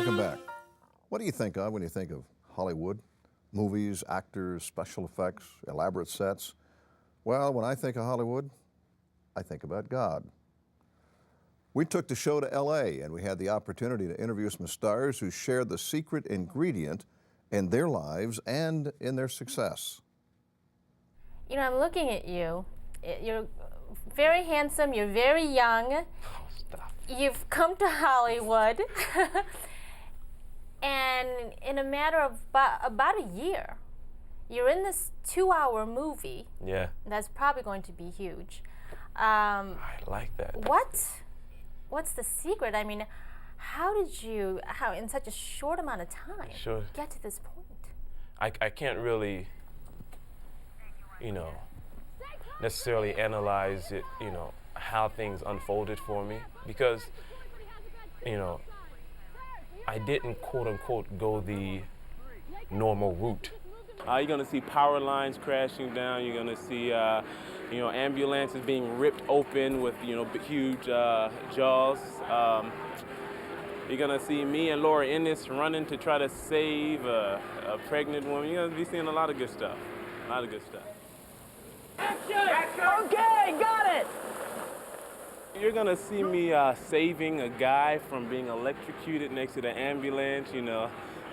Welcome back. What do you think of when you think of Hollywood? Movies, actors, special effects, elaborate sets? Well, when I think of Hollywood, I think about God. We took the show to LA and we had the opportunity to interview some stars who shared the secret ingredient in their lives and in their success. You know, I'm looking at you. You're very handsome, you're very young. Oh, stop. You've come to Hollywood. And in a matter of about a year, you're in this 2-hour movie. Yeah. That's probably going to be huge. I like that. What's the secret? I mean, how did you, in such a short amount of time, get to this point? I can't really, necessarily analyze it, how things unfolded for me, because, I didn't, quote unquote, go the normal route. You're gonna see power lines crashing down. You're gonna see, ambulances being ripped open with, huge jaws. You're gonna see me and Laura Ennis running to try to save a pregnant woman. You're gonna be seeing a lot of good stuff. A lot of good stuff. Action! Okay, got it! You're gonna see me saving a guy from being electrocuted next to the ambulance.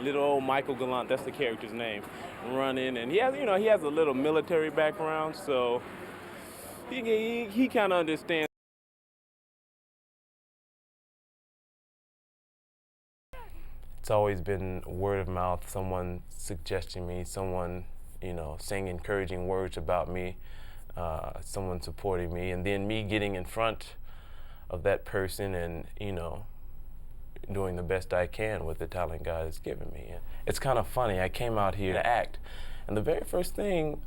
Little old Michael Gallant, that's the character's name, running, and he has a little military background, so he kind of understands. It's always been word of mouth, someone suggesting me, someone, saying encouraging words about me, someone supporting me, and then me getting in front of that person and, doing the best I can with the talent God has given me. And it's kind of funny, I came out here to act, and the very first thing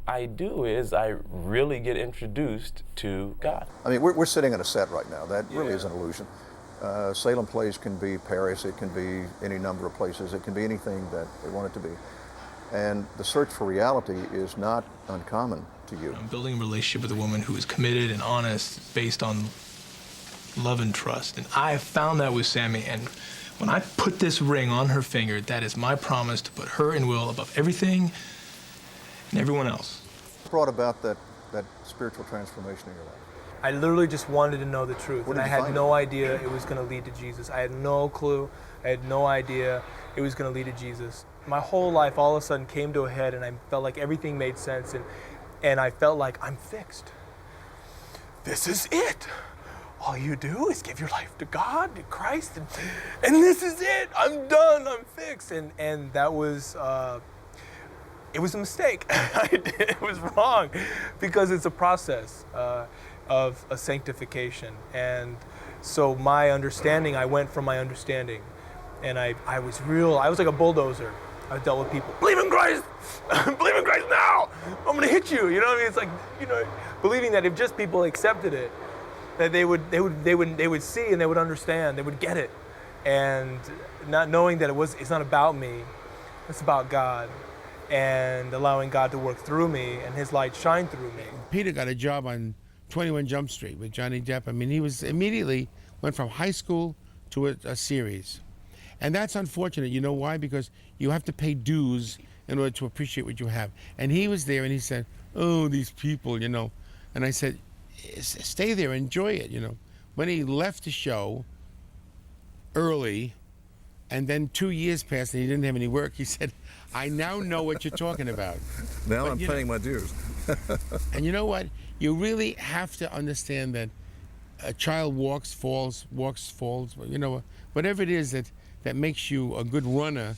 I do is I really get introduced to God. I mean, we're sitting on a set right now. That really is an illusion. Salem Place can be Paris, it can be any number of places, it can be anything that they want it to be. And the search for reality is not uncommon to you. I'm building a relationship with a woman who is committed and honest based on love and trust. And I have found that with Sammy, and when I put this ring on her finger, that is my promise to put her and Will above everything and everyone else. What brought about that spiritual transformation in your life? I literally just wanted to know the truth, and I had no idea it was going to lead to Jesus. I had no clue. I had no idea it was going to lead to Jesus. My whole life all of a sudden came to a head, and I felt like everything made sense, and I felt like I'm fixed. This is it. All you do is give your life to God, to Christ, and this is it. I'm done. I'm fixed. And that was, it was a mistake. It was wrong, because it's a process of a sanctification. And so my understanding, I went from my understanding, and I was like a bulldozer. I dealt with people, believe in Christ, believe in Christ now, I'm gonna hit you, you know what I mean? It's like, believing that if just people accepted it, that they would see and they would understand, they would get it. And not knowing that it's not about me, it's about God, and allowing God to work through me and his light shine through me. Peter got a job on 21 Jump Street with Johnny Depp. I mean, he was immediately went from high school to a series. And that's unfortunate. You know why? Because you have to pay dues in order to appreciate what you have. And he was there and he said, oh, these people, And I said, stay there, enjoy it, When he left the show early, and then 2 years passed and he didn't have any work, he said, I now know what you're talking about. Now I'm paying my dues. And you know what? You really have to understand that a child walks, falls, whatever it is that makes you a good runner,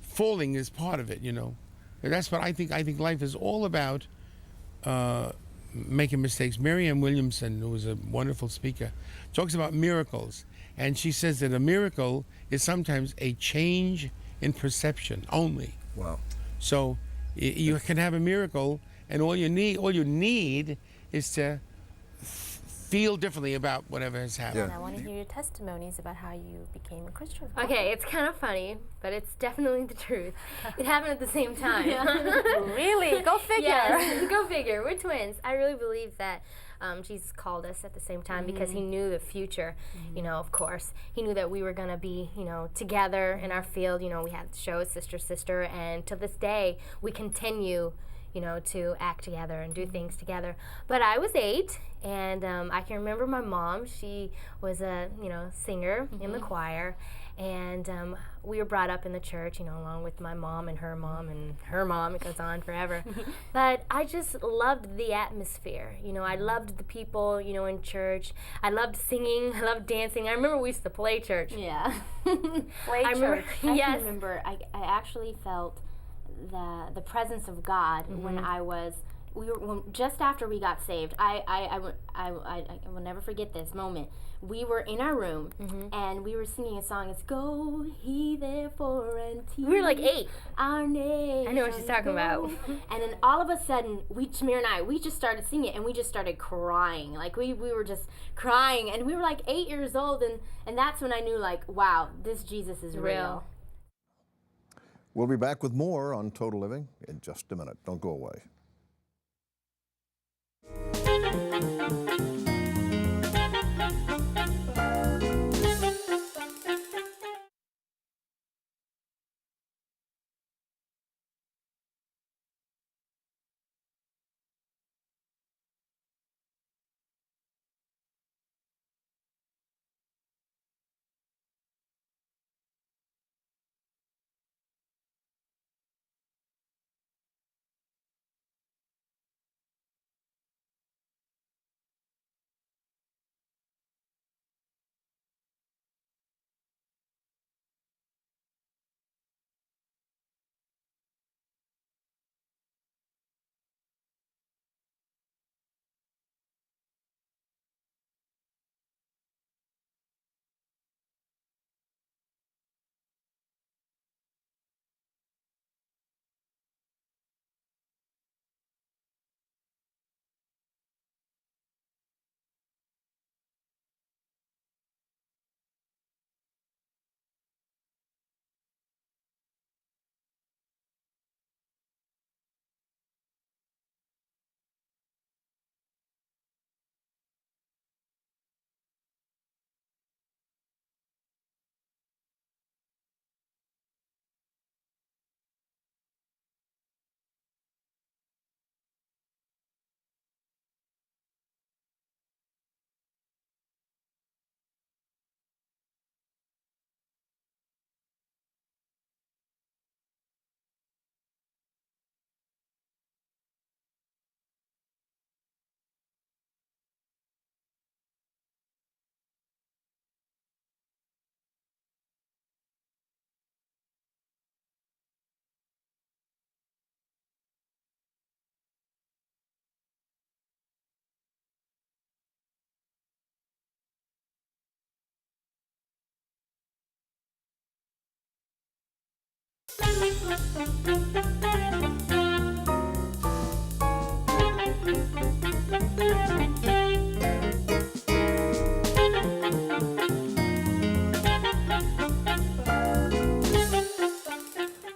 falling is part of it, And that's what I think. I think life is all about making mistakes. Marianne Williamson, who was a wonderful speaker, talks about miracles. And she says that a miracle is sometimes a change in perception only. Wow. So you can have a miracle, and all you need is to feel differently about whatever has happened. I want to hear your testimonies about how you became a Christian. Okay, it's kind of funny, but it's definitely the truth. It happened at the same time. Really? Go figure. Yes, go figure. We're twins. I really believe that Jesus called us at the same time because he knew the future, you know, of course. He knew that we were going to be, you know, together in our field. You know, we had the show Sister, Sister, and to this day, we continue, you know, to act together and do things together. But I was 8, and I can remember my mom. She was a, you know, singer in the choir, and we were brought up in the church, you know, along with my mom and her mom and her mom. It goes on forever. But I just loved the atmosphere. You know, I loved the people, you know, in church. I loved singing. I loved dancing. I remember we used to play church. Yeah. Play church. I can remember, I actually felt the presence of God when just after we got saved. I will never forget this moment. We were in our room and we were singing a song. It's "Go Ye Therefore and Teach." We were like 8. Our nation. I know what she's talking about. And then all of a sudden, Tamir and I, we just started singing and we just started crying. Like we were just crying, and we were like 8 years old, and that's when I knew, like, wow, this Jesus is real. We'll be back with more on Total Living in just a minute. Don't go away.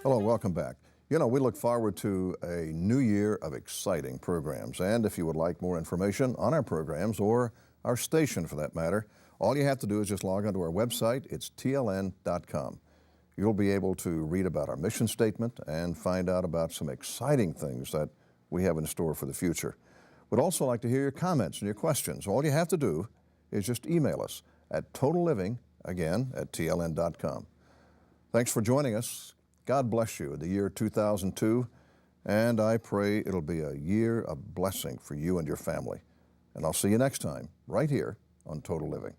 Hello, welcome back. You know, we look forward to a new year of exciting programs. And if you would like more information on our programs, or our station for that matter, all you have to do is just log onto our website. It's tln.com. You'll be able to read about our mission statement and find out about some exciting things that we have in store for the future. We'd also like to hear your comments and your questions. All you have to do is just email us at totalliving, again, at tln.com. Thanks for joining us. God bless you in the year 2002, and I pray it'll be a year of blessing for you and your family. And I'll see you next time, right here on Total Living.